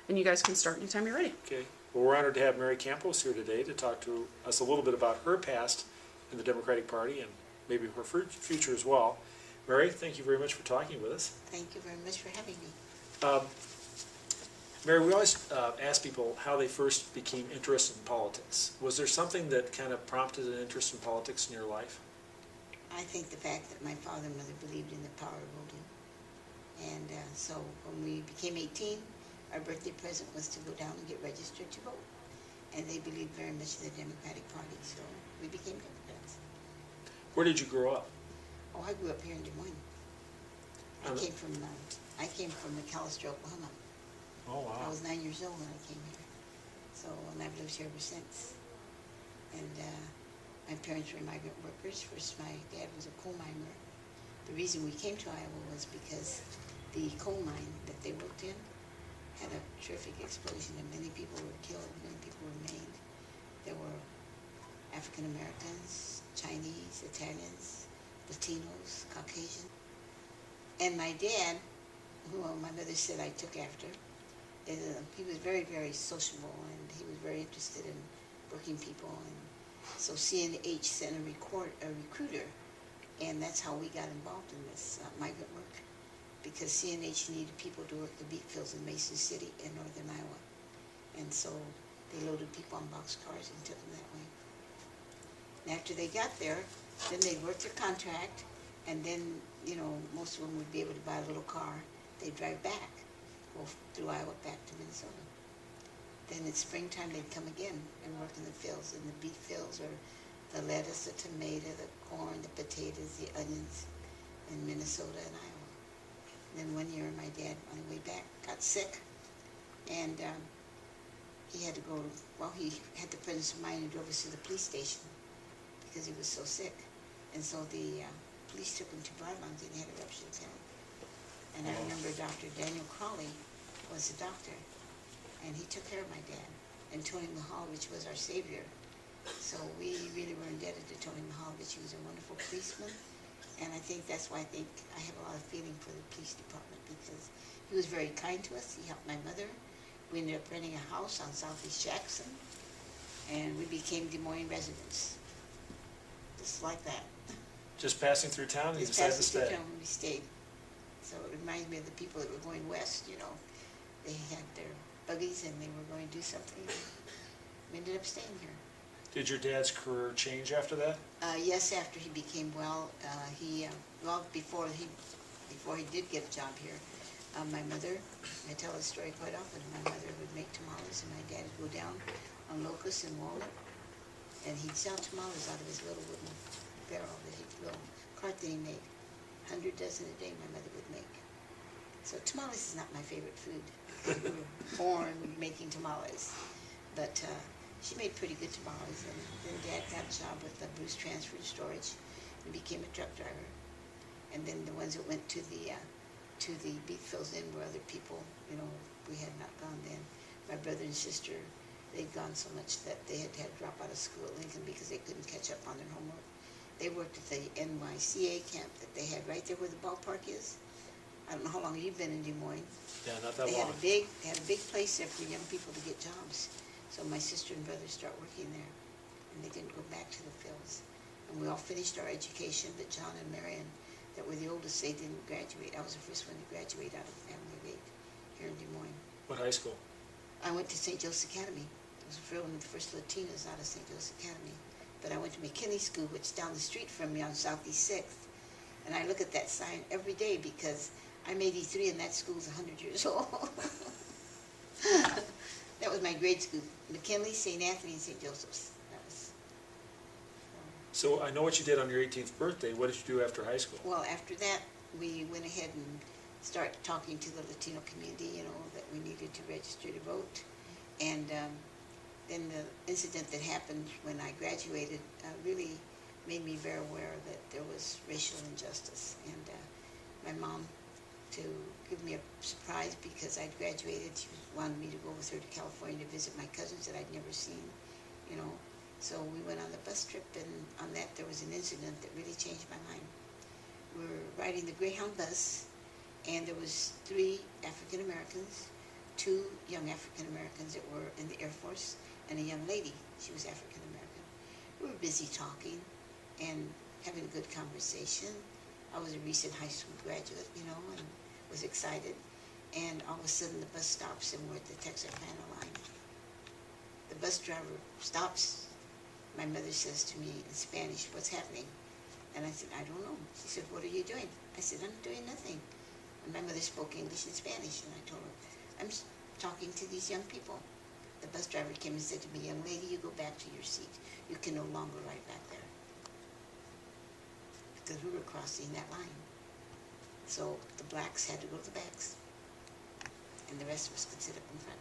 and you guys can start anytime you're ready. Okay. Well, we're honored to have Mary Campos here today to talk to us a little bit about her past in the Democratic Party and maybe her future as well. Mary, thank you very much for talking with us. Thank you very much for having me. Mary, we always ask people how they first became interested in politics. Was there something that kind of prompted an interest in politics in your life? I think the fact that my father and mother believed in the power of voting. And so when we became 18, our birthday present was to go down and get registered to vote. And they believed very much in the Democratic Party, so we became Democrats. Where did you grow up? Oh, I grew up here in Des Moines. I came from McAllister, Oklahoma. Oh, wow. I was 9 years old when I came here. So, and I've lived here ever since. And my parents were migrant workers. First, my dad was a coal miner. The reason we came to Iowa was because the coal mine that they worked in had a terrific explosion, and many people were killed, many people were maimed. There were African Americans, Chinese, Italians, Latinos, Caucasian. And my dad, who my mother said I took after, he was very, very sociable, and he was very interested in working people. And so CNH sent a recruiter, and that's how we got involved in this migrant work, because CNH needed people to work the beet fields in Mason City in northern Iowa. And so they loaded people on boxcars and took them that way. And after they got there, then they'd work their contract, and then, you know, most of them would be able to buy a little car. They'd drive back, go through Iowa back to Minnesota. Then in springtime, they'd come again and work in the fields, in the beet fields, or the lettuce, the tomato, the corn, the potatoes, the onions in Minnesota and Iowa. And then one year, my dad, on the way back, got sick, and he had to go, well, he had the presence of mind and drove us to the police station because he was so sick. And so the police took him to Broadlands, and he had a ruptured tongue. And I remember Dr. Daniel Crawley was the doctor, and he took care of my dad. And Tony Mihaljevic was our savior. So we really were indebted to Tony Mihaljevic. He was a wonderful policeman, and I think that's why I have a lot of feeling for the police department, because he was very kind to us. He helped my mother. We ended up renting a house on Southeast Jackson, and we became Des Moines residents, just like that. Just passing through town, and you decided to stay. We stayed. So it reminds me of the people that were going west, you know. They had their buggies and they were going to do something. We ended up staying here. Did your dad's career change after that? Yes, after he became well, before he did get a job here, my mother, I tell this story quite often, my mother would make tamales and my dad would go down on Locust and Walnut, and he'd sell tamales out of his little wooden barrel, little cart that he made. 100 dozen a day my mother would make. So tamales is not my favorite food. We were born making tamales, but she made pretty good tamales. And then Dad got a job with the Bruce Transfer Storage and became a truck driver. And then the ones that went to the beet fields in were other people. You know, we had not gone then. My brother and sister, they'd gone so much that they had to drop out of school at Lincoln because they couldn't catch up on their homework. They worked at the NYCA camp that they had right there where the ballpark is. I don't know how long you've been in Des Moines. Yeah, not that They long. had a big place there for young people to get jobs. So my sister and brother start working there, and they didn't go back to the fields. And we all finished our education, but John and Marion, that were the oldest, they didn't graduate. I was the first one to graduate out of a family of 8 here in Des Moines. What high school? I went to St. Joseph's Academy. I was one of the first Latinas out of St. Joseph's Academy. But I went to McKinley School, which is down the street from me on Southeast 6th. And I look at that sign every day because I'm 83 and that school's 100 years old. That was my grade school. McKinley, St. Anthony, and St. Joseph's. That was. So I know what you did on your 18th birthday. What did you do after high school? Well, after that, we went ahead and started talking to the Latino community, you know, that we needed to register to vote. And then the incident that happened when I graduated really made me very aware that there was racial injustice. And my mom, to give me a surprise because I'd graduated, she wanted me to go with her to California to visit my cousins that I'd never seen, you know. So we went on the bus trip, and on that there was an incident that really changed my mind. We were riding the Greyhound bus, and there was 3 African Americans two young African Americans that were in the Air Force and a young lady. She was African American. We were busy talking and having a good conversation. I was a recent high school graduate, you know, and was excited. And all of a sudden the bus stops and we're at the Texarkana line. The bus driver stops. My mother says to me in Spanish, "What's happening?" And I said, "I don't know." She said, "What are you doing?" I said, "I'm doing nothing." And my mother spoke English and Spanish, and I told her, "I'm talking to these young people." The bus driver came and said to me, "Young lady, you go back to your seat. You can no longer ride back there." Because we were crossing that line. So the blacks had to go to the backs, and the rest of us could sit up in front.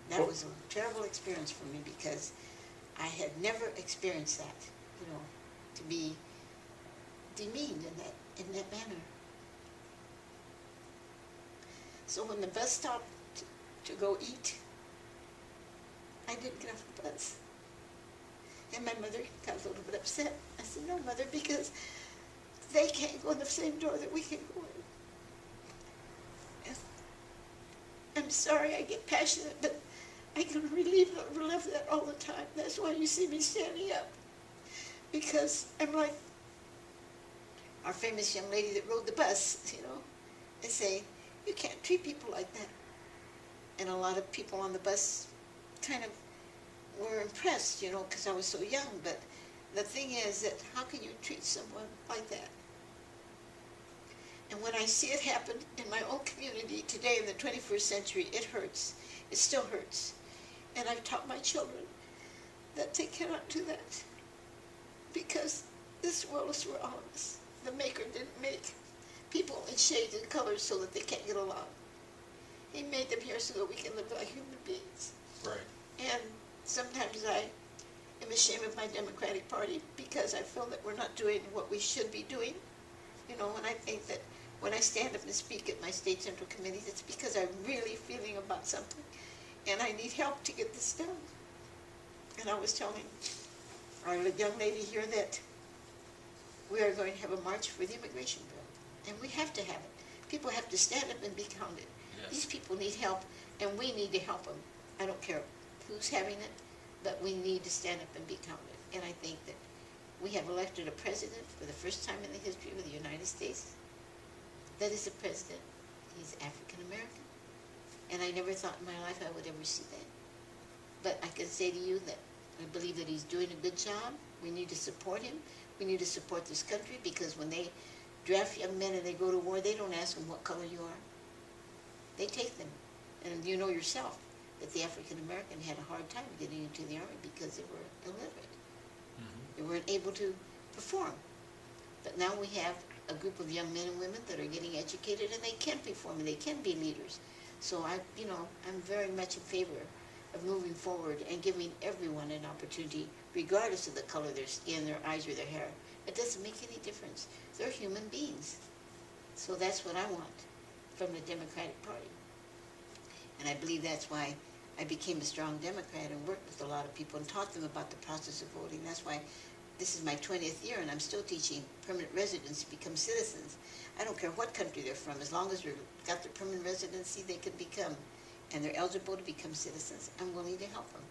That was a terrible experience for me because I had never experienced that, you know, to be demeaned in that manner. So when the bus stopped to go eat, I didn't get off the bus. And my mother got a little bit upset. I said, "No, Mother, because they can't go in the same door that we can go in." And I'm sorry I get passionate, but I can relive that all the time. That's why you see me standing up. Because I'm like our famous young lady that rode the bus, you know, and say, "You can't treat people like that." And a lot of people on the bus kind of were impressed, you know, because I was so young. But the thing is that how can you treat someone like that? And when I see it happen in my own community today in the 21st century, it hurts. It still hurts. And I've taught my children that they cannot do that. Because this world is for all of us. The Maker didn't make people in shades and colors so that they can't get along. He made them here so that we can live like human beings. Right. And sometimes I am ashamed of my Democratic Party because I feel that we're not doing what we should be doing. You know, and I think that when I stand up and speak at my state central committees, it's because I'm really feeling about something. And I need help to get this done. And I was telling our young lady here that we are going to have a march for the immigration bill. And we have to have it. People have to stand up and be counted. Yes. These people need help, and we need to help them. I don't care who's having it, but we need to stand up and be counted. And I think that we have elected a president for the first time in the history of the United States. That is a president. He's African American. And I never thought in my life I would ever see that. But I can say to you that I believe that he's doing a good job. We need to support him. We need to support this country because when they draft young men and they go to war, they don't ask them what color you are. They take them. And you know yourself that the African American had a hard time getting into the Army because they were illiterate. They weren't able to perform. But now we have a group of young men and women that are getting educated and they can perform and they can be leaders. So I'm very much in favor of moving forward and giving everyone an opportunity, regardless of the color of their skin, their eyes, or their hair. It doesn't make any difference. They're human beings. So that's what I want from the Democratic Party. And I believe that's why I became a strong Democrat and worked with a lot of people and taught them about the process of voting. That's why this is my 20th year and I'm still teaching permanent residents to become citizens. I don't care what country they're from. As long as they've got their permanent residency, they can become, and they're eligible to become citizens. I'm willing to help them.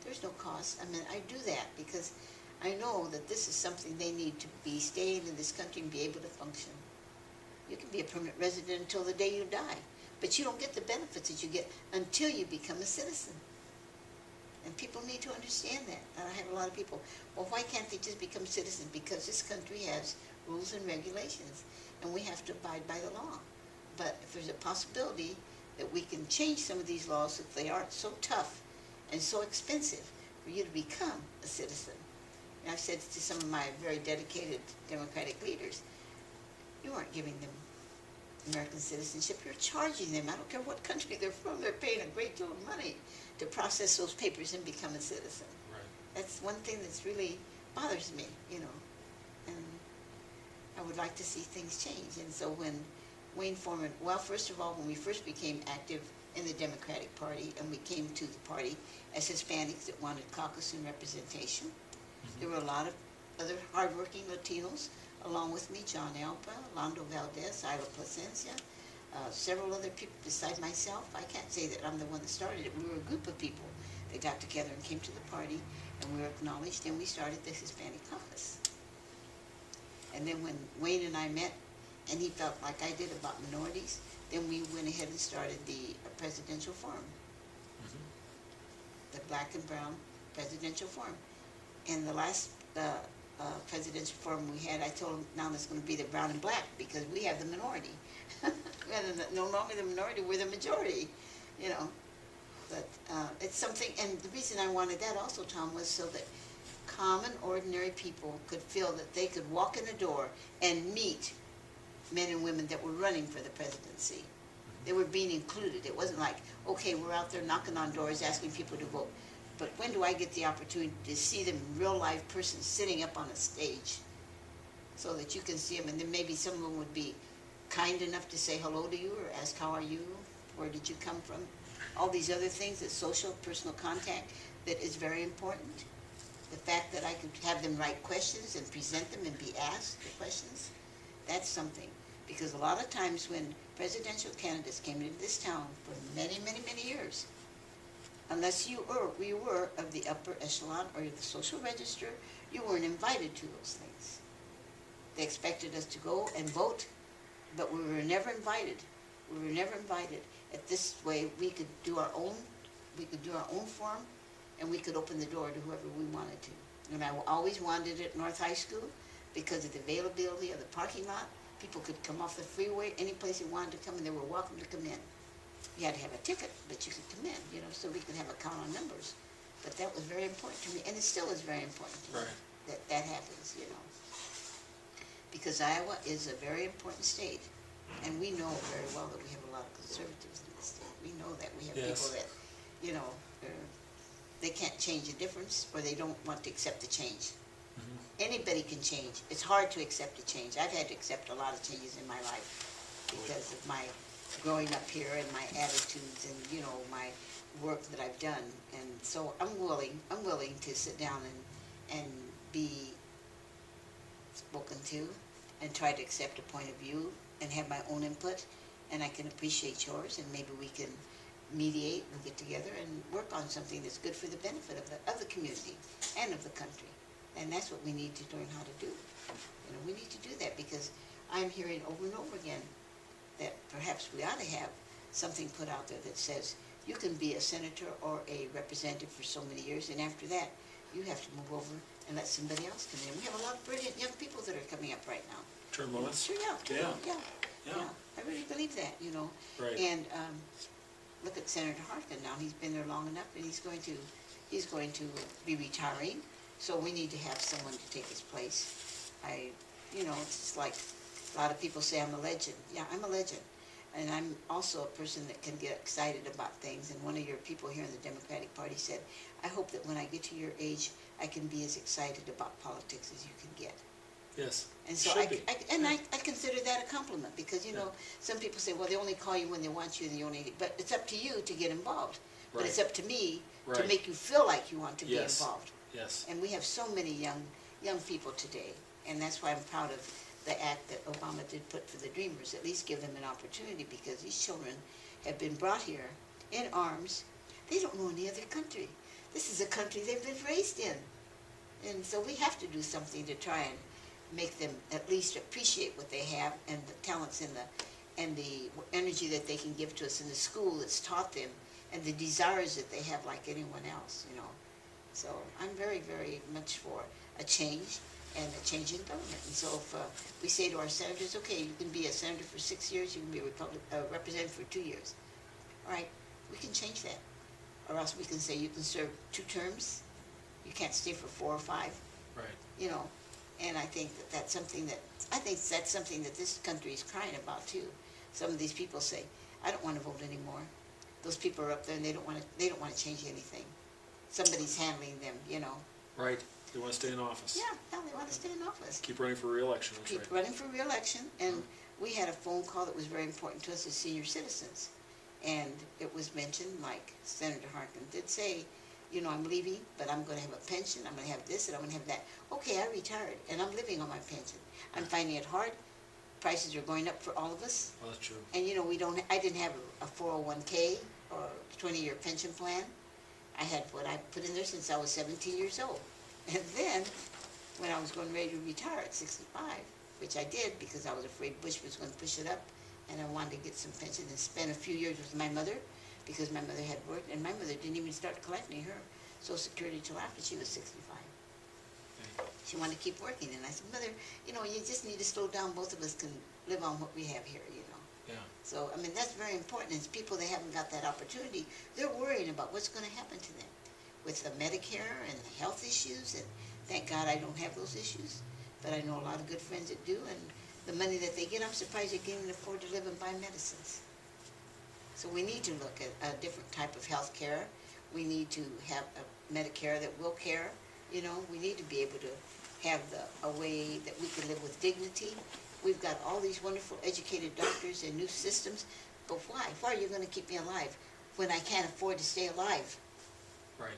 There's no cost. I mean, I do that because I know that this is something they need to be staying in this country and be able to function. You can be a permanent resident until the day you die, but you don't get the benefits that you get until you become a citizen. And people need to understand that. And I have a lot of people, well, why can't they just become citizens? Because this country has rules and regulations, and we have to abide by the law. But if there's a possibility that we can change some of these laws so that they aren't so tough and so expensive for you to become a citizen. And I've said to some of my very dedicated Democratic leaders, you aren't giving them American citizenship, you're charging them. I don't care what country they're from, they're paying a great deal of money to process those papers and become a citizen. Right. That's one thing that's really bothers me, you know. And I would like to see things change. And so when Wayne Foreman, well, first of all, when we first became active in the Democratic Party and we came to the party as Hispanics that wanted caucus and representation, there were a lot of other hardworking Latinos along with me, John Elba, Lando Valdez, Isla Placencia, several other people besides myself. I can't say that I'm the one that started it. We were a group of people that got together and came to the party, and we were acknowledged, and we started the Hispanic Caucus. And then when Wayne and I met, and he felt like I did about minorities, then we went ahead and started the Presidential Forum, the Black and Brown Presidential Forum. And the last Presidential Forum we had, I told him, now it's going to be the Brown and Black, because we have the minority. We're no longer the minority, we're the majority, you know. But it's something, and the reason I wanted that also, Tom, was so that common, ordinary people could feel that they could walk in the door and meet men and women that were running for the presidency. They were being included. It wasn't like, okay, we're out there knocking on doors asking people to vote. But when do I get the opportunity to see them real live person sitting up on a stage so that you can see them, and then maybe some of them would be kind enough to say hello to you or ask how are you, where did you come from, all these other things, that social, personal contact that is very important. The fact that I could have them write questions and present them and be asked the questions, that's something. Because a lot of times when presidential candidates came into this town for many, many, many years, unless we were of the upper echelon or the social register, you weren't invited to those things. They expected us to go and vote, but we were never invited. We were never invited. At this way, we could do our own forum, and we could open the door to whoever we wanted to. And I always wanted it at North High School because of the availability of the parking lot. People could come off the freeway, any place they wanted to come, and they were welcome to come in. You had to have a ticket, but you could come in, you know, so we could have a count on numbers. But that was very important to me, and it still is very important to me that happens, you know. Because Iowa is a very important state, and we know very well that we have a lot of conservatives in this state. We know that we have people that, you know, they can't change the difference, or they don't want to accept the change. Anybody can change. It's hard to accept a change. I've had to accept a lot of changes in my life because of my growing up here and my attitudes and, you know, my work that I've done. And so I'm willing to sit down and be spoken to and try to accept a point of view and have my own input, and I can appreciate yours, and maybe we can mediate and get together and work on something that's good for the benefit of the community and of the country. And that's what we need to learn how to do. You know, we need to do that because I'm hearing over and over again that perhaps we ought to have something put out there that says you can be a senator or a representative for so many years, and after that you have to move over and let somebody else come in. We have a lot of brilliant young people that are coming up right now. Term limits? Sure, yeah. I really believe that, you know. Right. And look at Senator Harkin now. He's been there long enough, and he's going to be retiring. So we need to have someone to take his place. You know, it's just like a lot of people say I'm a legend. Yeah, I'm a legend. And I'm also a person that can get excited about things. And one of your people here in the Democratic Party said, I hope that when I get to your age, I can be as excited about politics as you can get. Yes. And so I consider that a compliment because, you know, some people say, well, they only call you when they want you, and but it's up to you to get involved. But it's up to me to make you feel like you want to be involved. Yes. And we have so many young people today, and that's why I'm proud of the act that Obama did put for the Dreamers. At least give them an opportunity, because these children have been brought here in arms. They don't know any other country. This is a country they've been raised in. And so we have to do something to try and make them at least appreciate what they have and the talents and the energy that they can give to us in the school that's taught them, and the desires that they have like anyone else, you know. So I'm very, very much for a change and a change in government. And so if we say to our senators, okay, you can be a senator for 6 years, you can be a representative for 2 years. All right, we can change that. Or else we can say you can serve 2 terms, you can't stay for 4 or 5. Right. You know, and I think that's something that this country is crying about too. Some of these people say, I don't want to vote anymore. Those people are up there and they don't want to change anything. Somebody's handling them, you know. Right. They want to stay in office. Yeah, they want to stay in office. Keep running for re-election. Keep running for re-election. And we had a phone call that was very important to us as senior citizens. And it was mentioned, like Senator Harkin did say, you know, I'm leaving, but I'm going to have a pension, I'm going to have this, and I'm going to have that. Okay, I retired, and I'm living on my pension. I'm finding it hard prices are going up for all of us. Well, that's true. And I didn't have a 401k or 20-year pension plan. I had what I put in there since I was 17 years old. And then, when I was going ready to retire at 65, which I did because I was afraid Bush was going to push it up, and I wanted to get some pension and spend a few years with my mother, because my mother had worked, and my mother didn't even start collecting her Social Security till after she was 65. She wanted to keep working, and I said, Mother, you just need to slow down. Both of us can live on what we have here, Yeah. So, I mean, that's very important. It's people that haven't got that opportunity, they're worrying about what's going to happen to them with the Medicare and the health issues, and thank God I don't have those issues, but I know a lot of good friends that do, and the money that they get, I'm surprised they can't even afford to live and buy medicines. So we need to look at a different type of health care. We need to have a Medicare that will care. We need to be able to have a way that we can live with dignity. We've got all these wonderful educated doctors and new systems, but why? Why are you going to keep me alive when I can't afford to stay alive? Right.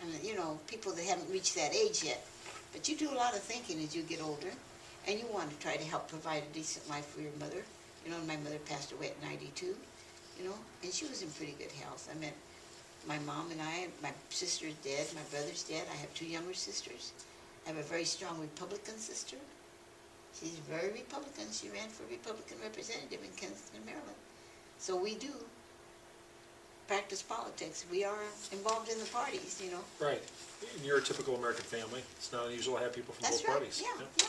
I mean, people that haven't reached that age yet. But you do a lot of thinking as you get older, and you want to try to help provide a decent life for your mother. My mother passed away at 92, and she was in pretty good health. I mean, my mom and my sister's dead, my brother's dead. I have 2 younger sisters. I have a very strong Republican sister. She's very Republican. She ran for Republican representative in Kensington, Maryland. So we do practice politics. We are involved in the parties, Right. And you're a typical American family. It's not unusual to have people from That's both right. parties. Yeah.